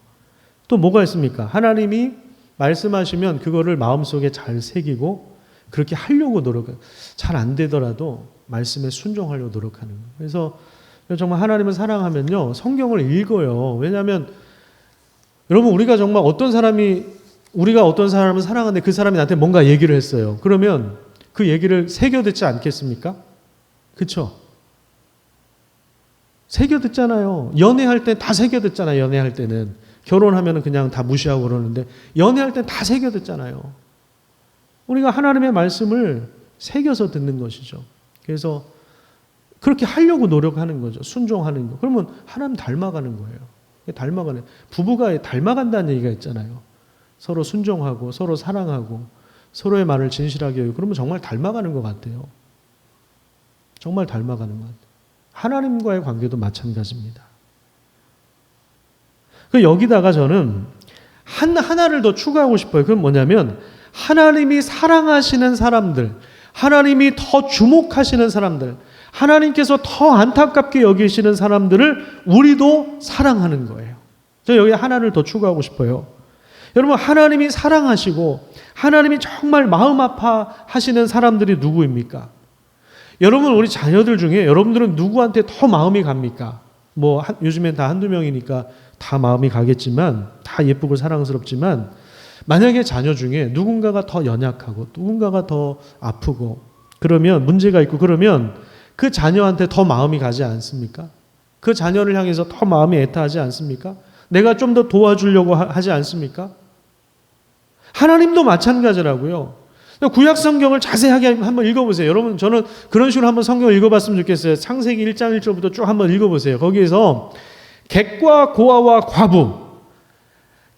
또 뭐가 있습니까? 하나님이 말씀하시면 그거를 마음속에 잘 새기고 그렇게 하려고 노력해요. 잘 안 되더라도 말씀에 순종하려고 노력하는 거예요. 그래서 정말 하나님을 사랑하면요, 성경을 읽어요. 왜냐하면 여러분, 우리가 어떤 사람을 사랑하는데 그 사람이 나한테 뭔가 얘기를 했어요. 그러면 그 얘기를 새겨 듣지 않겠습니까? 그렇죠? 새겨 듣잖아요. 연애할 때 다 새겨 듣잖아요. 연애할 때는. 결혼하면 그냥 다 무시하고 그러는데 연애할 때 다 새겨 듣잖아요. 우리가 하나님의 말씀을 새겨서 듣는 것이죠. 그래서 그렇게 하려고 노력하는 거죠. 순종하는 거. 그러면 하나님 닮아가는 거예요. 닮아가는. 부부가 닮아간다는 얘기가 있잖아요. 서로 순종하고 서로 사랑하고 서로의 말을 진실하게 해요. 그러면 정말 닮아가는 것 같아요. 정말 닮아가는 것 같아요. 하나님과의 관계도 마찬가지입니다. 여기다가 저는 하나를 더 추가하고 싶어요. 그건 뭐냐면 하나님이 사랑하시는 사람들, 하나님이 더 주목하시는 사람들, 하나님께서 더 안타깝게 여기시는 사람들을 우리도 사랑하는 거예요. 저 여기 하나를 더 추가하고 싶어요. 여러분, 하나님이 사랑하시고 하나님이 정말 마음 아파하시는 사람들이 누구입니까? 여러분, 우리 자녀들 중에 여러분들은 누구한테 더 마음이 갑니까? 요즘엔 다 한두 명이니까 다 마음이 가겠지만, 다 예쁘고 사랑스럽지만, 만약에 자녀 중에 누군가가 더 연약하고 누군가가 더 아프고 그러면 문제가 있고 그러면 그 자녀한테 더 마음이 가지 않습니까? 그 자녀를 향해서 더 마음이 애타하지 않습니까? 내가 좀 더 도와주려고 하지 않습니까? 하나님도 마찬가지라고요. 구약 성경을 자세하게 한번 읽어보세요. 여러분, 저는 그런 식으로 한번 성경을 읽어봤으면 좋겠어요. 창세기 1장 1절부터 쭉 한번 읽어보세요. 거기에서 객과 고아와 과부,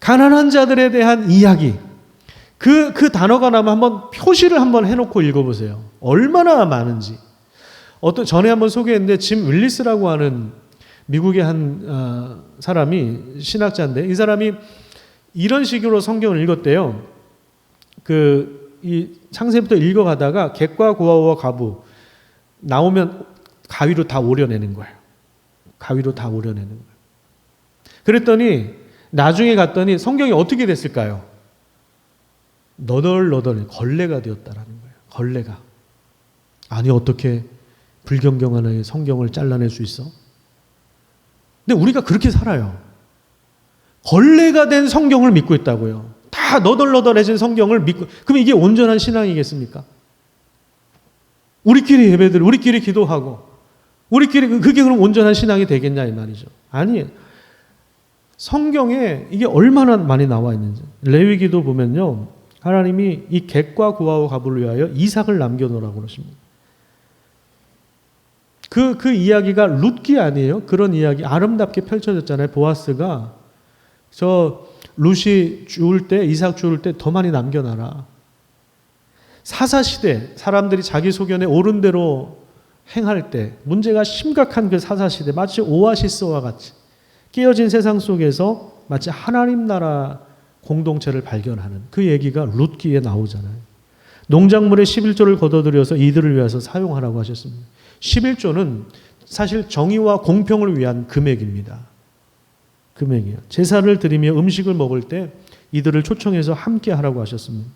가난한 자들에 대한 이야기, 그 단어가 나면 한번 표시를 한번 해놓고 읽어보세요. 얼마나 많은지. 전에 한번 소개했는데 짐 윌리스라고 하는 미국의 한 사람이 신학자인데, 이 사람이 이런 식으로 성경을 읽었대요. 이 창세부터 읽어가다가 객과 고아와 과부 나오면 가위로 다 오려내는 거예요. 가위로 다 오려내는 거예요. 그랬더니 나중에 갔더니 성경이 어떻게 됐을까요? 너덜너덜 걸레가 되었다라는 거예요. 걸레가. 아니, 어떻게 불경경 하나에 성경을 잘라낼 수 있어? 근데 우리가 그렇게 살아요. 걸레가 된 성경을 믿고 있다고요. 다 너덜너덜해진 성경을 믿고, 그럼 이게 온전한 신앙이겠습니까? 우리끼리 예배드리고 우리끼리 기도하고 우리끼리, 그게 그럼 온전한 신앙이 되겠냐 이 말이죠. 아니에요. 성경에 이게 얼마나 많이 나와 있는지. 레위기도 보면요, 하나님이 이 객과 고아와 과부를 위하여 이삭을 남겨놓으라고 그러십니다. 그 이야기가 룻기 아니에요? 그런 이야기 아름답게 펼쳐졌잖아요. 보아스가 저 룻이 죽을 때, 이삭 죽을 때 더 많이 남겨놔라. 사사시대 사람들이 자기 소견에 옳은 대로 행할 때 문제가 심각한 그 사사시대, 마치 오아시스와 같이 깨어진 세상 속에서 마치 하나님 나라 공동체를 발견하는 그 얘기가 룻기에 나오잖아요. 농작물의 11조를 걷어들여서 이들을 위해서 사용하라고 하셨습니다. 11조는 사실 정의와 공평을 위한 금액입니다. 금액이에요. 제사를 드리며 음식을 먹을 때 이들을 초청해서 함께 하라고 하셨습니다.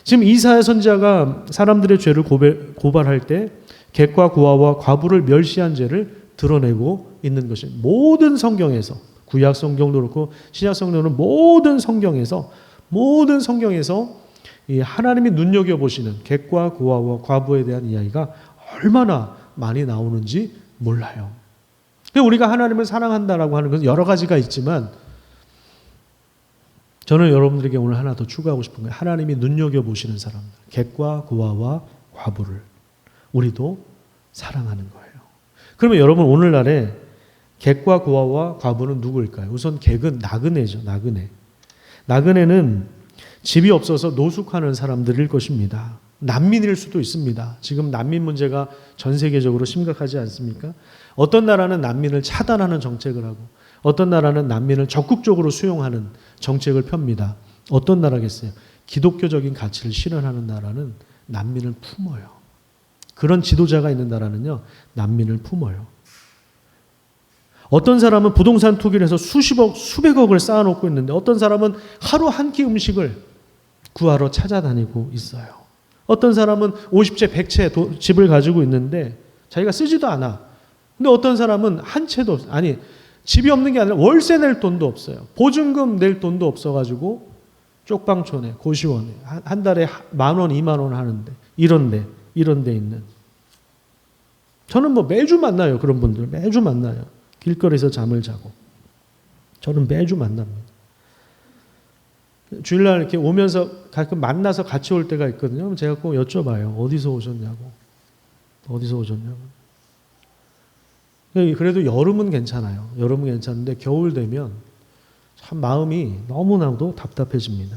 지금 이사야 선지자가 사람들의 죄를 고발할 때 객과 고아와 과부를 멸시한 죄를 드러내고 있는 것이 모든 성경에서, 구약 성경도 그렇고 신약 성경은 모든 성경에서 이 하나님이 눈여겨보시는 객과 고아와 과부에 대한 이야기가 얼마나 많이 나오는지 몰라요. 우리가 하나님을 사랑한다라고 하는 것은 여러 가지가 있지만, 저는 여러분들에게 오늘 하나 더 추가하고 싶은 거예요. 하나님이 눈여겨보시는 사람들, 객과 고아와 과부를 우리도 사랑하는 거예요. 그러면 여러분, 오늘날에 객과 고아와 과부는 누구일까요? 우선 객은 나그네죠. 나그네는 집이 없어서 노숙하는 사람들일 것입니다. 난민일 수도 있습니다. 지금 난민 문제가 전 세계적으로 심각하지 않습니까? 어떤 나라는 난민을 차단하는 정책을 하고 어떤 나라는 난민을 적극적으로 수용하는 정책을 펴니다. 어떤 나라겠어요? 기독교적인 가치를 실현하는 나라는 난민을 품어요. 그런 지도자가 있는 나라는요, 난민을 품어요. 어떤 사람은 부동산 투기를 해서 수십억, 수백억을 쌓아놓고 있는데 어떤 사람은 하루 한 끼 음식을 구하러 찾아다니고 있어요. 어떤 사람은 50채, 100채 집을 가지고 있는데 자기가 쓰지도 않아. 근데 어떤 사람은 한 채도, 아니, 집이 없는 게 아니라 월세 낼 돈도 없어요. 보증금 낼 돈도 없어가지고 쪽방촌에, 고시원에 한 달에 10,000원, 20,000원 하는데 이런 데 있는. 저는 매주 만나요. 그런 분들 매주 만나요. 길거리에서 잠을 자고. 저는 매주 만납니다. 주일날 이렇게 오면서 가끔 만나서 같이 올 때가 있거든요. 제가 꼭 여쭤봐요. 어디서 오셨냐고. 그래도 여름은 괜찮아요. 여름은 괜찮은데 겨울 되면 참 마음이 너무나도 답답해집니다.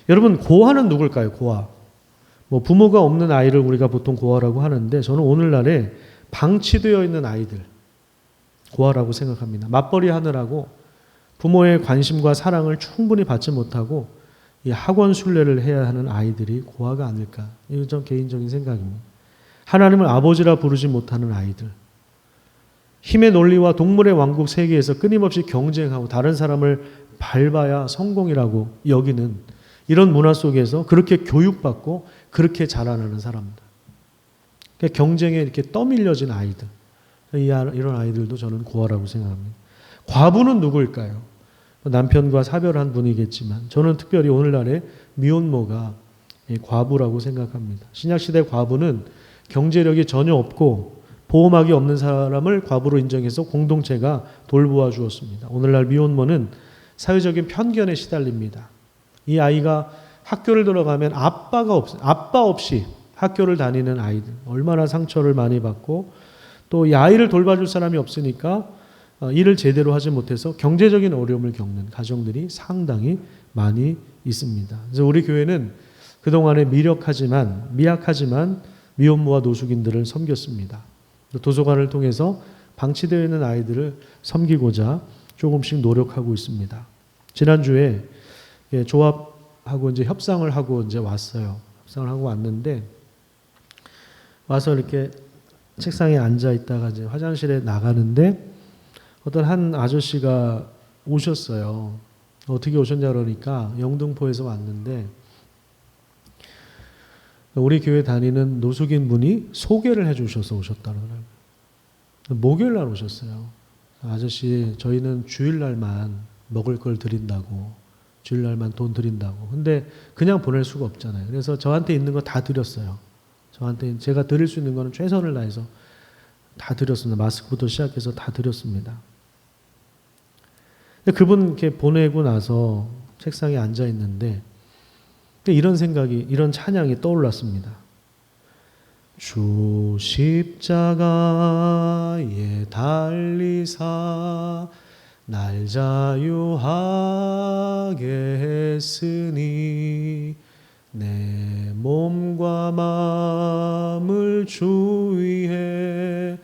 여러분, 고아는 누굴까요? 고아. 부모가 없는 아이를 우리가 보통 고아라고 하는데 저는 오늘날에 방치되어 있는 아이들, 고아라고 생각합니다. 맞벌이 하느라고 부모의 관심과 사랑을 충분히 받지 못하고 이 학원 순례를 해야 하는 아이들이 고아가 아닐까. 이건 좀 개인적인 생각입니다. 하나님을 아버지라 부르지 못하는 아이들. 힘의 논리와 동물의 왕국 세계에서 끊임없이 경쟁하고 다른 사람을 밟아야 성공이라고 여기는 이런 문화 속에서 그렇게 교육받고 그렇게 자라나는 사람들. 그러니까 경쟁에 이렇게 떠밀려진 아이들. 이런 아이들도 저는 고아라고 생각합니다. 과부는 누구일까요? 남편과 사별한 분이겠지만 저는 특별히 오늘날의 미혼모가 과부라고 생각합니다. 신약시대 과부는 경제력이 전혀 없고 보호막이 없는 사람을 과부로 인정해서 공동체가 돌보아 주었습니다. 오늘날 미혼모는 사회적인 편견에 시달립니다. 이 아이가 학교를 들어가면 아빠 없이 학교를 다니는 아이들 얼마나 상처를 많이 받고 또 이 아이를 돌봐줄 사람이 없으니까 일을 제대로 하지 못해서 경제적인 어려움을 겪는 가정들이 상당히 많이 있습니다. 그래서 우리 교회는 그동안에 미약하지만 미혼모와 노숙인들을 섬겼습니다. 도서관을 통해서 방치되어 있는 아이들을 섬기고자 조금씩 노력하고 있습니다. 지난주에 조합하고 이제 협상을 하고 이제 왔어요. 협상을 하고 왔는데 와서 이렇게 책상에 앉아 있다가 이제 화장실에 나가는데 어떤 한 아저씨가 오셨어요. 어떻게 오셨냐 그러니까 영등포에서 왔는데 우리 교회 다니는 노숙인 분이 소개를 해주셔서 오셨다는 거예요. 목요일 날 오셨어요. 아저씨 저희는 주일날만 먹을 걸 드린다고 주일날만 돈 드린다고. 근데 그냥 보낼 수가 없잖아요. 그래서 저한테 있는 거 다 드렸어요. 저한테 제가 드릴 수 있는 거는 최선을 다해서 다 드렸습니다. 마스크부터 시작해서 다 드렸습니다. 근데 그분 이렇게 보내고 나서 책상에 앉아 있는데 이런 생각이, 이런 찬양이 떠올랐습니다. 주 십자가에 달리사 날 자유하게 했으니 내 몸과 마음을 주 위에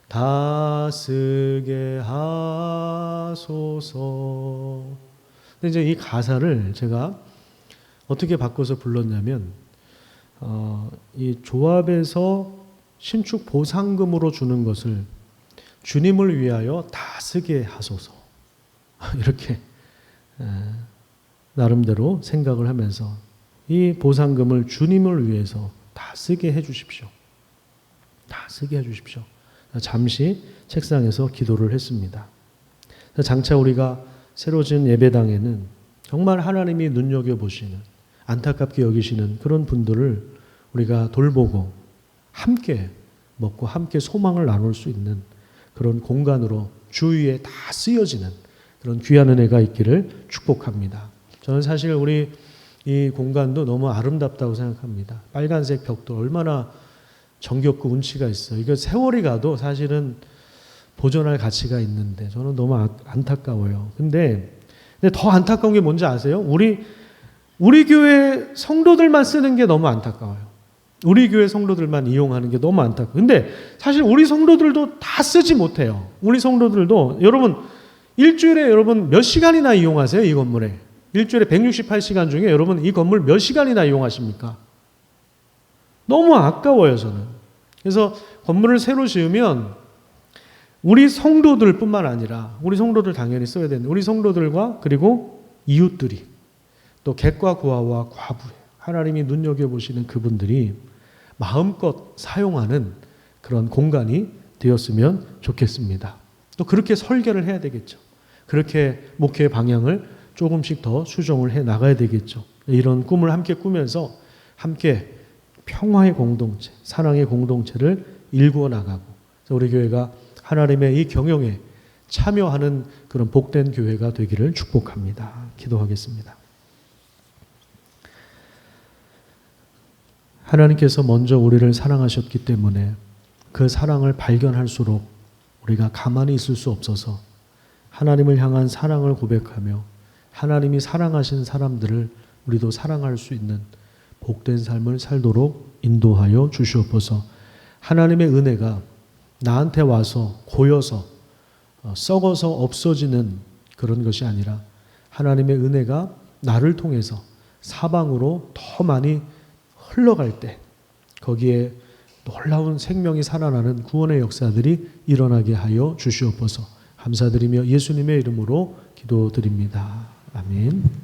다쓰게 하소서. 근데 이제 이 가사를 제가 어떻게 바꿔서 불렀냐면 이 조합에서 신축 보상금으로 주는 것을 주님을 위하여 다 쓰게 하소서. 이렇게 나름대로 생각을 하면서 이 보상금을 주님을 위해서 다 쓰게 해 주십시오. 다 쓰게 해 주십시오. 잠시 책상에서 기도를 했습니다. 장차 우리가 새로 지은 예배당에는 정말 하나님이 눈여겨보시는 안타깝게 여기시는 그런 분들을 우리가 돌보고 함께 먹고 함께 소망을 나눌 수 있는 그런 공간으로 주위에 다 쓰여지는 그런 귀한 은혜가 있기를 축복합니다. 저는 사실 우리 이 공간도 너무 아름답다고 생각합니다. 빨간색 벽도 얼마나 정겹고 운치가 있어요. 이거 세월이 가도 사실은 보존할 가치가 있는데 저는 너무 안타까워요. 근데 더 안타까운 게 뭔지 아세요? 우리 교회 성도들만 쓰는 게 너무 안타까워요. 우리 교회 성도들만 이용하는 게 너무 안타까워요. 근데 사실 우리 성도들도 다 쓰지 못해요. 우리 성도들도 여러분 일주일에 여러분 몇 시간이나 이용하세요? 이 건물에. 일주일에 168시간 중에 여러분 이 건물 몇 시간이나 이용하십니까? 너무 아까워요, 저는. 그래서 건물을 새로 지으면 우리 성도들뿐만 아니라 우리 성도들 당연히 써야 되는데 우리 성도들과 그리고 이웃들이 또 객과 고아와 과부 하나님이 눈여겨보시는 그분들이 마음껏 사용하는 그런 공간이 되었으면 좋겠습니다. 또 그렇게 설계를 해야 되겠죠. 그렇게 목회의 방향을 조금씩 더 수정을 해 나가야 되겠죠. 이런 꿈을 함께 꾸면서 함께 평화의 공동체, 사랑의 공동체를 일구어 나가고 우리 교회가 하나님의 이 경영에 참여하는 그런 복된 교회가 되기를 축복합니다. 기도하겠습니다. 하나님께서 먼저 우리를 사랑하셨기 때문에 그 사랑을 발견할수록 우리가 가만히 있을 수 없어서 하나님을 향한 사랑을 고백하며 하나님이 사랑하신 사람들을 우리도 사랑할 수 있는 복된 삶을 살도록 인도하여 주시옵소서. 하나님의 은혜가 나한테 와서 고여서 썩어서 없어지는 그런 것이 아니라 하나님의 은혜가 나를 통해서 사방으로 더 많이 흘러갈 때 거기에 놀라운 생명이 살아나는 구원의 역사들이 일어나게 하여 주시옵소서. 감사드리며 예수님의 이름으로 기도드립니다. 아멘.